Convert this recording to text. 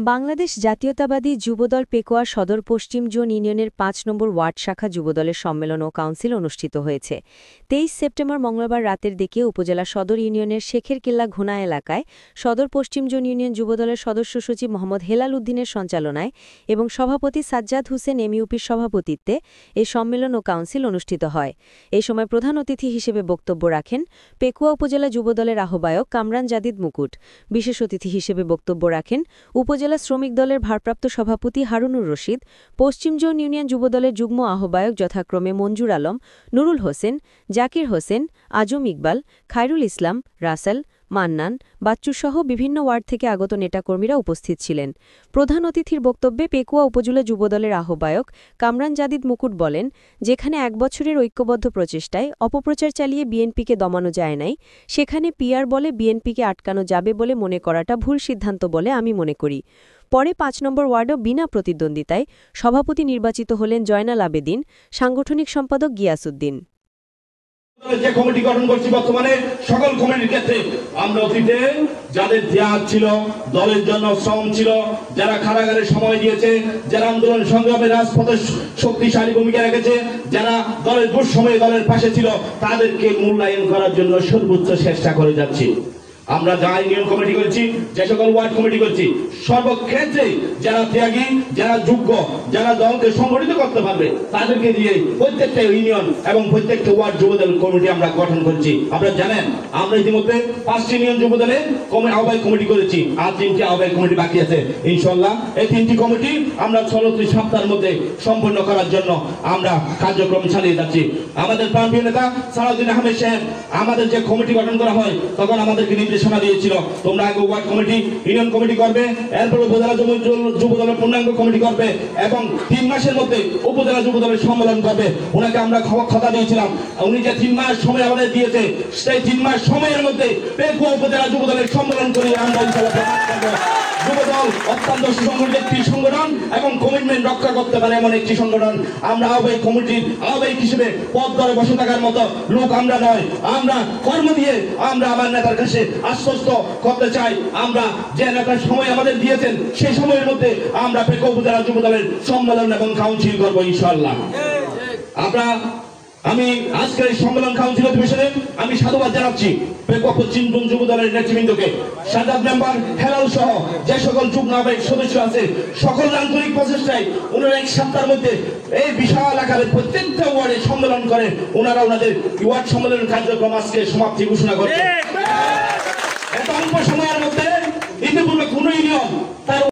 বাংলাদেশ জাতীয়তাবাদী যুবদল পেকুয়া সদর পশ্চিম জোন ইউনিয়নের ৫ নম্বর ওয়ার্ড শাখা যুবদলের সম্মেলন ও কাউন্সিল অনুষ্ঠিত হয়েছে। ২৩ সেপ্টেম্বর মঙ্গলবার রাতের দিকে উপজেলা সদর ইউনিয়নের শেখের কেল্লা ঘোনা এলাকায় সদর পশ্চিম জোন ইউনিয়ন যুবদলের সদস্য সচিব মোহাম্মদ হেলাল উদ্দিনের সঞ্চালনায় এবং সভাপতি সাজ্জাদ হোসেন এমইউপির সভাপতিত্বে এ সম্মেলন ও কাউন্সিল অনুষ্ঠিত হয়। এই সময় প্রধান অতিথি হিসেবে বক্তব্য রাখেন পেকুয়া উপজেলা যুবদলের আহ্বায়ক কামরান জাদিদ মুকুট। বিশেষ অতিথি হিসেবে বক্তব্য রাখেন উপজেলা শ্রমিক দলের ভারপ্রাপ্ত সভাপতি হারুনুর রশিদ, পশ্চিম জোন ইউনিয়ন যুবদলের যুগ্ম আহ্বায়ক যথাক্রমে মঞ্জুর আলম, নুরুল হোসেন, জাকির হোসেন, আজম ইকবাল, খায়রুল ইসলাম, রাসেল, মান্নান, বাচ্চুসহ বিভিন্ন ওয়ার্ড থেকে আগত নেতাকর্মীরা উপস্থিত ছিলেন। প্রধান অতিথির বক্তব্যে পেকুয়া উপজেলা যুবদলের আহ্বায়ক কামরান জাদিদ মুকুট বলেন, যেখানে ১ বছরের ঐক্যবদ্ধ প্রচেষ্টায় অপপ্রচার চালিয়ে বিএনপিকে দমানো যায় নাই, সেখানে পিআর বলে বিএনপিকে আটকানো যাবে বলে মনে করাটা ভুল সিদ্ধান্ত বলে আমি মনে করি। পরে ৫ নম্বর ওয়ার্ডও বিনা প্রতিদ্বন্দ্বিতায় সভাপতি নির্বাচিত হলেন জয়নাল আবেদিন, সাংগঠনিক সম্পাদক গিয়াসউদ্দিন। যে কমিটি গঠন করছি বর্তমানে সকল কমিটির ক্ষেত্রে আমরা অতীতে যাদের ত্যাগ ছিল, দলের জন্য শ্রম ছিল, যারা কারাগারে সময় দিয়েছে, যারা আন্দোলন সংগ্রামে রাজপথে শক্তিশালী ভূমিকা রেখেছে, যারা দলের দুঃসময়ে দলের পাশে ছিল, তাদেরকে মূল্যায়ন করার জন্য সর্বোচ্চ চেষ্টা করে যাচ্ছি। আমরা যা ইউনিয়ন কমিটি করেছি, যে সকল ওয়ার্ড কমিটি করেছি, সর্বক্ষেত্রে যারা ত্যাগী, যারা যোগ্য, যারা দলকে সংগঠিত করতে পারবে, তাদেরকে দিয়ে প্রত্যেকটা ইউনিয়ন এবং প্রত্যেকটা ওয়ার্ড যুবদল কমিটি আমরা গঠন করছি। আপনারা জানেন আমরা ইতিমধ্যে ৫টি ইউনিয়ন যুবদলে আহ্বায়ক কমিটি করেছি, আর 3টি আহ্বায়ক কমিটি বাকি আছে। ইনশাআল্লাহ এই ৩টি কমিটি আমরা ৩৬ সপ্তাহের মধ্যে সম্পন্ন করার জন্য আমরা কার্যক্রম চালিয়ে যাচ্ছি। আমাদের প্রাণপ্রিয় নেতা সালাউদ্দিন আহমেদ সাহেব আমাদের যে কমিটি গঠন করা হয়, তখন আমাদেরকে নির্দেশনা দিয়েছিল, তোমরা আগে ওয়ার্ড কমিটি, ইউনিয়ন কমিটি করবে, এরপর উপজেলা যুবদলের পূর্ণাঙ্গ কমিটি করবে এবং ৩ মাসের মধ্যে উপজেলা যুবদলের সম্মেলন করবে। ওনাকে আমরা কথা দিয়েছিলাম, উনি যে 3 মাস সময় আমাদের দিয়েছে, সেই 3 মাস সময়ের মধ্যে পেকুয়া উপজেলা যুবদলের সম্মেলন করে আমরা ইনশাআল্লাহ প্রকাশ করব। যুবদল অত্যন্ত সুসংগঠিত একটি সংগঠন এবং কমিটমেন্ট রক্ষা করতে পারে এমন একটি সংগঠন। আমরা আহ্বায়ক কমিটির আহ্বায়ক হিসেবে পদ ধরে বসে থাকার মতো লোক আমরা নয়। আমরা কর্ম দিয়ে আমরা আমার নেতার কাছে আশ্বস্ত করতে চাই, আমরা যে নেতার সময় আমাদের দিয়েছেন সেই সময়ের মধ্যে আমরা পেকুয়া উপজেলা যুবদলের সম্মেলন এবং কাউন্সিল করব ইনশাআল্লাহ। আমি আজকের এই সম্মেলন কাউন্সিল অধিবেশনে আমি সাধুবাদ জানাচ্ছি পেকুয়া পশ্চিম জোন যুবদলের নেতৃবৃন্দকে, সাজ্জাদ মেম্বার, হেলাল সহ যে সকল যুগ্ম আহ্বায়ক সদস্য আছে, সকল আন্তরিক প্রচেষ্টায় ওনারা 1 সপ্তাহের মধ্যে এই বিশাল আকারে প্রত্যেকটা ওয়ার্ডে সম্মেলন করে ওনারা ওনাদের ওয়ার্ড সম্মেলন কার্যক্রম আজকে সমাপ্তি ঘোষণা করবে। এত অল্প সময়ের মধ্যে ইতিপূর্বে কোন ইউনিয়ন তার